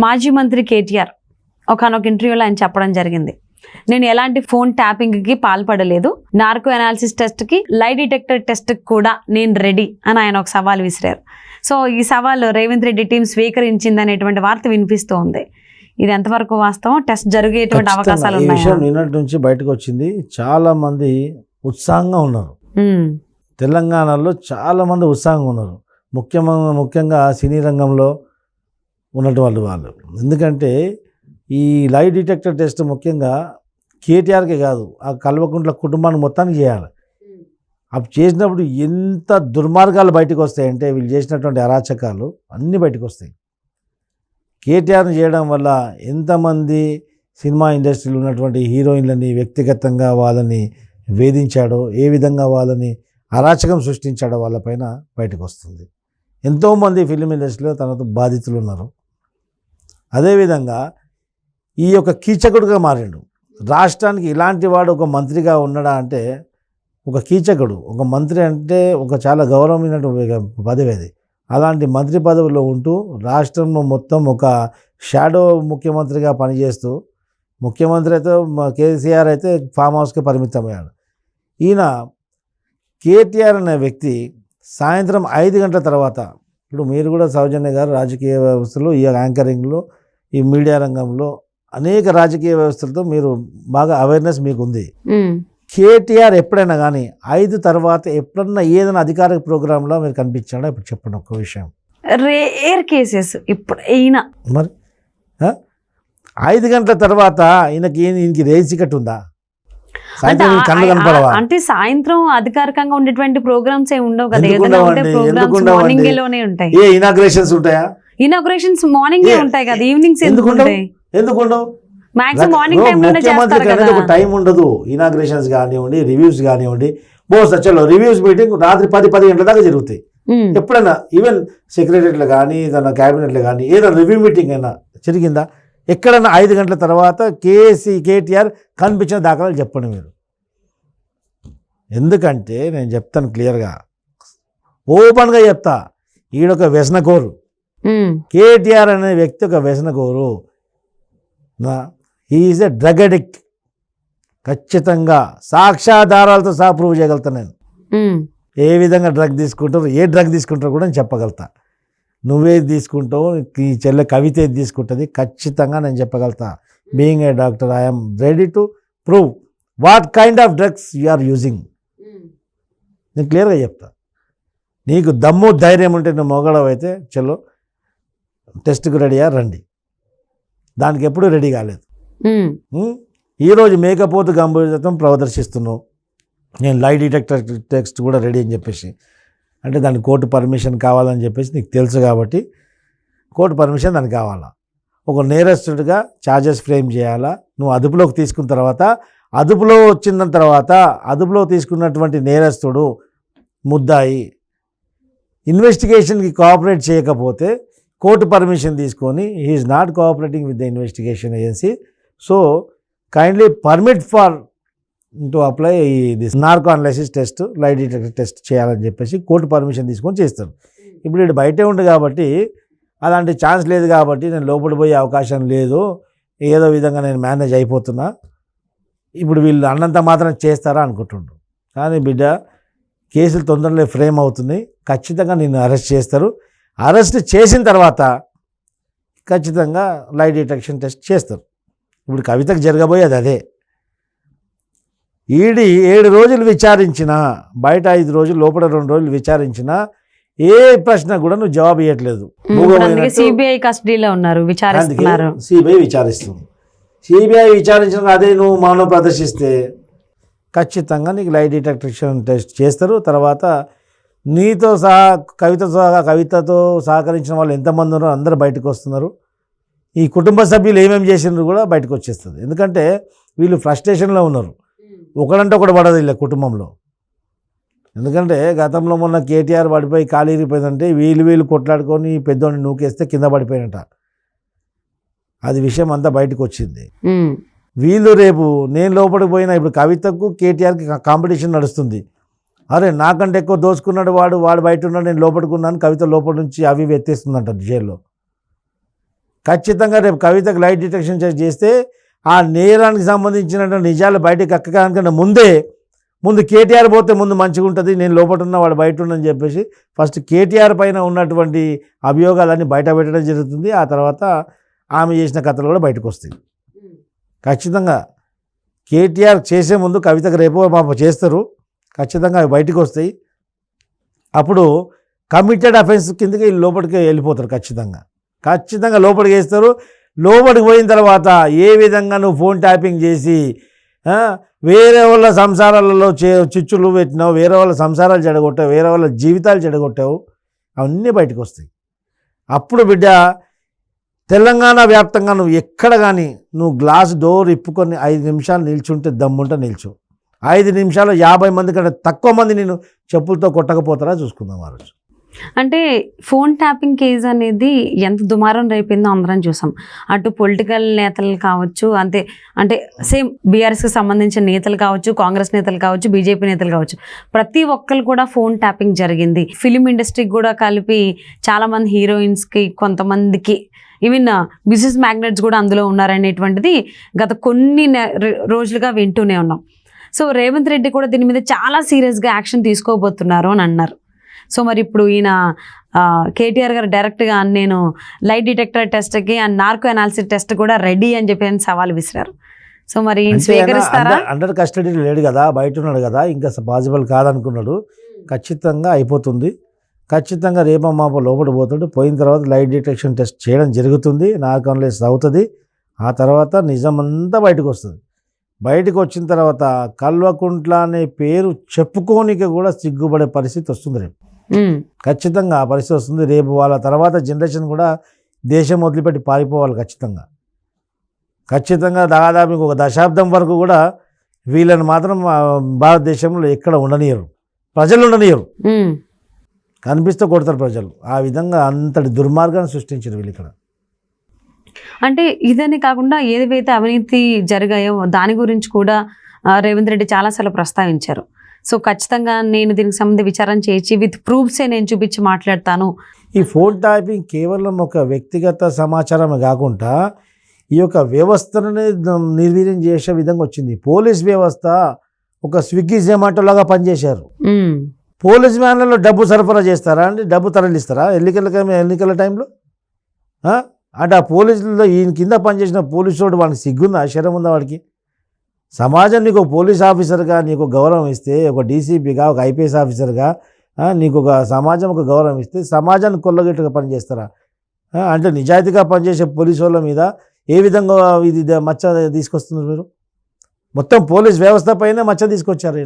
మాజీ మంత్రి కేటీఆర్ ఒకనొక ఇంటర్వ్యూలో ఆయన చెప్పడం జరిగింది, నేను ఎలాంటి ఫోన్ ట్యాపింగ్కి పాల్పడలేదు, నార్కో అనాలిసిస్ టెస్ట్కి, లై డిటెక్టర్ టెస్ట్కి కూడా నేను రెడీ అని ఆయన ఒక సవాల్ విసిరారు. సో ఈ సవాలు రేవంత్ రెడ్డి టీం స్వీకరించింది అనేటువంటి వార్త వినిపిస్తూ ఉంది. ఇది ఎంతవరకు వాస్తవం? టెస్ట్ జరిగేటువంటి అవకాశాలు ఉన్నాయి? నిన్నటి నుంచి బయటకు వచ్చింది. చాలా మంది ఉత్సాహంగా ఉన్నారు. తెలంగాణలో చాలా మంది ఉత్సాహంగా ఉన్నారు. ముఖ్యంగా సినీ రంగంలో ఉన్నటువంటి వాళ్ళు. ఎందుకంటే ఈ లై డిటెక్టర్ టెస్ట్ ముఖ్యంగా కేటీఆర్కే కాదు, ఆ కల్వకుంట్ల కుటుంబాన్ని మొత్తానికి చేయాలి. అప్పుడు చేసినప్పుడు ఎంత దుర్మార్గాలు బయటకు వస్తాయంటే, వీళ్ళు చేసినటువంటి అరాచకాలు అన్నీ బయటకు వస్తాయి. కేటీఆర్ని చేయడం వల్ల ఎంతమంది సినిమా ఇండస్ట్రీలో ఉన్నటువంటి హీరోయిన్లని వ్యక్తిగతంగా వాళ్ళని వేధించాడో, ఏ విధంగా వాళ్ళని అరాచకం సృష్టించాడో వాళ్ళపైన బయటకు వస్తుంది. ఎంతోమంది ఫిలిం ఇండస్ట్రీలో తనతో బాధితులు ఉన్నారు. అదేవిధంగా ఈ యొక్క కీచకుడుగా మారిండు. రాష్ట్రానికి ఇలాంటి వాడు ఒక మంత్రిగా ఉన్నాడా అంటే, ఒక కీచకుడు, ఒక మంత్రి అంటే ఒక చాలా గౌరవమైనటువంటి పదవి అది. అలాంటి మంత్రి పదవిలో ఉంటూ రాష్ట్రంలో మొత్తం ఒక షాడో ముఖ్యమంత్రిగా పనిచేస్తూ, ముఖ్యమంత్రి అయితే కేసీఆర్ అయితే ఫామ్ హౌస్కి పరిమితమయ్యాడు. ఈయన కేటీఆర్ అనే వ్యక్తి సాయంత్రం 5 గంటల తర్వాత, ఇప్పుడు మీరు కూడా సౌజన్య గారు రాజకీయ వ్యవస్థలో, ఈ యాంకరింగ్లో, ఈ మీడియా రంగంలో అనేక రాజకీయ వ్యవస్థలతో మీరు బాగా అవేర్నెస్ మీకు ఉంది. కేటీఆర్ ఎప్పుడైనా కానీ 5 తర్వాత ఎప్పుడన్నా ఏదైనా అధికారిక ప్రోగ్రాంలో మీరు కనిపించాడా? ఇప్పుడు చెప్పండి ఒక్క విషయం. Rare cases. ఇప్పుడు అయినా మరి 5 గంటల తర్వాత ఈయనకి రేజ్ టికెట్ ఉందా? అంటే సాయంత్రం అధికారికంగా ఉండేటువంటి ప్రోగ్రామ్స్ ఏ ఉండవు కదా, మార్నింగ్ లోనే ఉంటాయి. ఇనాగ్రేషన్స్ ఉంటాయా? ఇనాగ్రేషన్స్ మార్నింగ్ ఉంటాయి కదా, ఈవినింగ్స్ ఎందుకు ఉంటాయి? ఎందుకు ఉండవు? మాక్సిమం మార్నింగ్ టైం లోనే చేస్తారు కదా. ఒక టైం ఉండదు. ఇనాగ్రేషన్స్ కానివ్వండి, రివ్యూస్ కానివ్వండి, చలో రివ్యూస్ మీటింగ్ రాత్రి 10 గంటల దాకా జరుగుతాయి. ఎప్పుడైనా ఈవెన్ సెక్రటరీలో కానీ, తన క్యాబినెట్లో కానీ ఏదైనా రివ్యూ మీటింగ్ అయినా జరిగిందా? ఎక్కడన్నా 5 గంటల తర్వాత కేటీఆర్ కనిపించిన దాఖలాలు చెప్పండి మీరు. ఎందుకంటే నేను చెప్తాను క్లియర్గా, ఓపెన్గా చెప్తా, ఈడొక వ్యసనకోరు. కేటీఆర్ అనే వ్యక్తి ఒక వ్యసనకోరు. He is a drug addict. ఖచ్చితంగా సాక్ష్యాధారాలతో సహా ప్రూవ్ చేయగలుగుతాను నేను. ఏ విధంగా డ్రగ్ తీసుకుంటారు, ఏ డ్రగ్ తీసుకుంటారో కూడా నేను చెప్పగలుగుతా. నువ్వేది తీసుకుంటావు, ఈ చెల్లె కవిత ఏది తీసుకుంటుంది, ఖచ్చితంగా నేను చెప్పగలుగుతా. Being a doctor, I'm ready to prove what kind of drugs you are using. నేను క్లియర్గా చెప్తా. నీకు దమ్ము ధైర్యం ఉంటే, నువ్వు మొగడవు అయితే చలో టెస్ట్కి రెడీయా రండి. దానికి ఎప్పుడూ రెడీ కాలేదు. ఈరోజు మేకపోతు గంభీరత్వం ప్రదర్శిస్తున్నావు. నేను లై డిటెక్టర్ టెస్ట్ కూడా రెడీ అని చెప్పేసి, అంటే దానికి కోర్టు పర్మిషన్ కావాలని చెప్పేసి నీకు తెలుసు కాబట్టి కోర్టు పర్మిషన్ దానికి కావాలా. ఒక నేరస్తుడిగా ఛార్జెస్ ఫ్రేమ్ చేయాలా. నువ్వు అదుపులోకి తీసుకున్న తర్వాత, అదుపులో వచ్చిన తర్వాత, అదుపులో తీసుకున్నటువంటి నేరస్తుడు ముద్దాయి ఇన్వెస్టిగేషన్కి కోఆపరేట్ చేయకపోతే కోర్టు పర్మిషన్ తీసుకొని he is not cooperating with the investigation agency, so kindly permit for to apply this narco analysis test, lie detector test చేయాలని చెప్పేసి కోర్టు పర్మిషన్ తీసుకొని చేస్తారు. ఇప్పుడు వీడు బయటే ఉంది కాబట్టి అలాంటి ఛాన్స్ లేదు కాబట్టి నేను లోపలికి పోయే అవకాశం లేదు, ఏదో విధంగా నేను మేనేజ్ అయిపోతున్నా, ఇప్పుడు వీళ్ళు అన్నంత మాత్రం చేస్తారా అనుకుంటుండ్రు. కానీ బిడ్డ, కేసులు తొందరలో ఫ్రేమ్ అవుతుంది. ఖచ్చితంగా నిన్ను అరెస్ట్ చేస్తారు. అరెస్ట్ చేసిన తర్వాత ఖచ్చితంగా లై డిటెక్షన్ టెస్ట్ చేస్తారు. ఇప్పుడు కవితకు జరగబోయేది అదే. ఈడీ 7 రోజులు విచారించినా, బయట 5 రోజులు, లోపల 2 రోజులు విచారించినా ఏ ప్రశ్న కూడా నువ్వు జవాబు ఇవ్వట్లేదు. సిబిఐ కస్టడీలో ఉన్నారు, విచారిస్తున్నారు. సిబిఐ విచారిస్తుంది. సిబిఐ విచారించిన అదే నువ్వు మౌనం ప్రదర్శిస్తే ఖచ్చితంగా నీకు లై డిటెక్షన్ టెస్ట్ చేస్తారు. తర్వాత నీతో సహా కవితతో సహకరించిన వాళ్ళు ఎంతమంది ఉన్నారో అందరూ బయటకు వస్తున్నారు. ఈ కుటుంబ సభ్యులు ఏమేమి చేసినారు కూడా బయటకు వచ్చేస్తుంది. ఎందుకంటే వీళ్ళు ఫ్రస్ట్రేషన్లో ఉన్నారు. ఒకడంటే ఒకటి పడదు ఇలా కుటుంబంలో. ఎందుకంటే గతంలో మొన్న కేటీఆర్ పడిపోయి కాలు ఇరిగిపోయిందంటే వీళ్ళు కొట్లాడుకొని పెద్దోడిని నూకేస్తే కింద పడిపోయినట. అది విషయం అంతా బయటకు వచ్చింది. వీళ్ళు రేపు నేను లోపలికి పోయినా, ఇప్పుడు కవితకు కేటీఆర్కి కాంపిటీషన్ నడుస్తుంది. అరే నాకంటే ఎక్కువ దోచుకున్నాడు వాడు బయట ఉన్నాడు, నేను లోపలికి ఉన్నాను, కవిత లోపల నుంచి అవి ఎత్తేస్తుందంట జైల్లో. ఖచ్చితంగా రేపు కవితకు లైట్ డిటెక్షన్ చేస్తే ఆ నేరానికి సంబంధించిన నిజాలు బయటకు ఎక్కడానికన్నా ముందు కేటీఆర్ పోతే ముందు మంచిగా ఉంటుంది, నేను లోపల ఉన్న వాడు బయట ఉండని చెప్పేసి ఫస్ట్ కేటీఆర్ పైన ఉన్నటువంటి అభియోగాలన్నీ బయట పెట్టడం జరుగుతుంది. ఆ తర్వాత ఆమె చేసిన కథలు కూడా బయటకు వస్తాయి. ఖచ్చితంగా కేటీఆర్ చేసే ముందు కవితకు రేపు మాపు చేస్తారు, ఖచ్చితంగా అవి బయటకు వస్తాయి. అప్పుడు కమిటెడ్ అఫెన్స్ కిందకి లోపలికి వెళ్ళిపోతారు. ఖచ్చితంగా లోపలికి వేస్తారు. లోపలికి పోయిన తర్వాత ఏ విధంగా నువ్వు ఫోన్ ట్యాపింగ్ చేసి వేరే వాళ్ళ సంసారాలలో చిచ్చులు పెట్టినావు, వేరే వాళ్ళ సంసారాలు చెడగొట్టావు, వేరే వాళ్ళ జీవితాలు చెడగొట్టావు, అవన్నీ బయటకు వస్తాయి. అప్పుడు బిడ్డ తెలంగాణ వ్యాప్తంగా నువ్వు ఎక్కడ కానీ నువ్వు గ్లాస్ డోర్ ఇప్పుకొని 5 నిమిషాలు నిల్చుంటే దమ్ముంటే నిల్చు. 5 నిమిషాలు 50 మంది కంటే తక్కువ మంది నేను చెప్పులతో కొట్టకపోతారా చూసుకుందాం ఆ రోజు. అంటే ఫోన్ ట్యాపింగ్ కేసు అనేది ఎంత దుమారం రేపిందో అందరం చూసాం. అటు పొలిటికల్ నేతలు కావచ్చు, అంటే సేమ్ బీఆర్ఎస్కి సంబంధించిన నేతలు కావచ్చు, కాంగ్రెస్ నేతలు కావచ్చు, బీజేపీ నేతలు కావచ్చు, ప్రతి ఒక్కరు కూడా ఫోన్ ట్యాపింగ్ జరిగింది. ఫిలిం ఇండస్ట్రీకి కూడా కలిపి చాలామంది హీరోయిన్స్కి, కొంతమందికి ఈవెన్ బిజినెస్ మ్యాగ్నెట్స్ కూడా అందులో ఉన్నారనేటువంటిది గత కొన్ని రోజులుగా వింటూనే ఉన్నాం. సో రేవంత్ రెడ్డి కూడా దీని మీద చాలా సీరియస్గా యాక్షన్ తీసుకోబోతున్నారు అని అన్నారు. సో మరి ఇప్పుడు ఈయన కేటీఆర్ గారు డైరెక్ట్గా నేను లైట్ డిటెక్టర్ టెస్ట్కి అండ్ నార్కో అనాలిసిస్ టెస్ట్ కూడా రెడీ అని చెప్పి సవాల్ విసిరారు. సో మరి స్వీకరిస్తారా? అండర్ కస్టడీ లేడు కదా, బయట ఉన్నాడు కదా, ఇంకా పాసిబుల్ కాదనుకున్నాడు. ఖచ్చితంగా అయిపోతుంది. ఖచ్చితంగా రేపో మాపో లోపల పోతాడు. పోయిన తర్వాత లైట్ డిటెక్షన్ టెస్ట్ చేయడం జరుగుతుంది, నార్కో అనాలిసిస్ అవుతుంది. ఆ తర్వాత నిజం అంతా బయటకు వస్తుంది. బయటకు వచ్చిన తర్వాత కల్వకుంట్ల అనే పేరు చెప్పుకోనికి కూడా సిగ్గుపడే పరిస్థితి వస్తుంది రేపు. ఖచ్చితంగా ఆ పరిస్థితి వస్తుంది రేపు. వాళ్ళ తర్వాత జనరేషన్ కూడా దేశం వదిలిపెట్టి పారిపోవాలి. ఖచ్చితంగా దాదాపు ఒక దశాబ్దం వరకు కూడా వీళ్ళని మాత్రం భారతదేశంలో ఎక్కడ ఉండనియరు, ప్రజలు ఉండనియరు. కనిపిస్తే కొడతారు ప్రజలు. ఆ విధంగా అంతటి దుర్మార్గాన్ని సృష్టించారు వీళ్ళు ఇక్కడ. అంటే ఇదని కాకుండా ఏదైతే అవినీతి జరిగాయో దాని గురించి కూడా రేవంత్ రెడ్డి చాలాసార్లు ప్రస్తావించారు. సో ఖచ్చితంగా నేను దీనికి సంబంధించి విచారణ చేసి విత్ ప్రూఫ్సే నేను చూపించి మాట్లాడతాను. ఈ ఫోన్ ట్యాపింగ్ కేవలం ఒక వ్యక్తిగత సమాచారమే కాకుండా ఈ యొక్క వ్యవస్థనే నిర్వీర్యం చేసే విధంగా వచ్చింది. పోలీస్ వ్యవస్థ ఒక స్విగ్గీ జొమాటోలాగా పనిచేశారు. పోలీస్ వ్యాన్లలో డబ్బు సరఫరా చేస్తారా అండి? డబ్బు తరలిస్తారా ఎన్నికల టైంలో? అంటే ఆ పోలీసుల్లో ఈయన కింద పనిచేసిన పోలీసు వాడు వాడికి సిగ్గుందా, ఆశ్చర్యం ఉందా వాడికి? సమాజం నీకు ఒక పోలీస్ ఆఫీసర్గా నీకు గౌరవం ఇస్తే, ఒక డీసీపీగా, ఒక ఐపీఎస్ ఆఫీసర్గా నీకు ఒక సమాజం ఒక గౌరవం ఇస్తే సమాజాన్ని కొల్లగట్టుగా పనిచేస్తారా? అంటే నిజాయితీగా పనిచేసే పోలీసు వాళ్ళ మీద ఏ విధంగా ఇది మచ్చ తీసుకొస్తున్నారు మీరు? మొత్తం పోలీస్ వ్యవస్థ పైనే మచ్చ తీసుకొచ్చారు.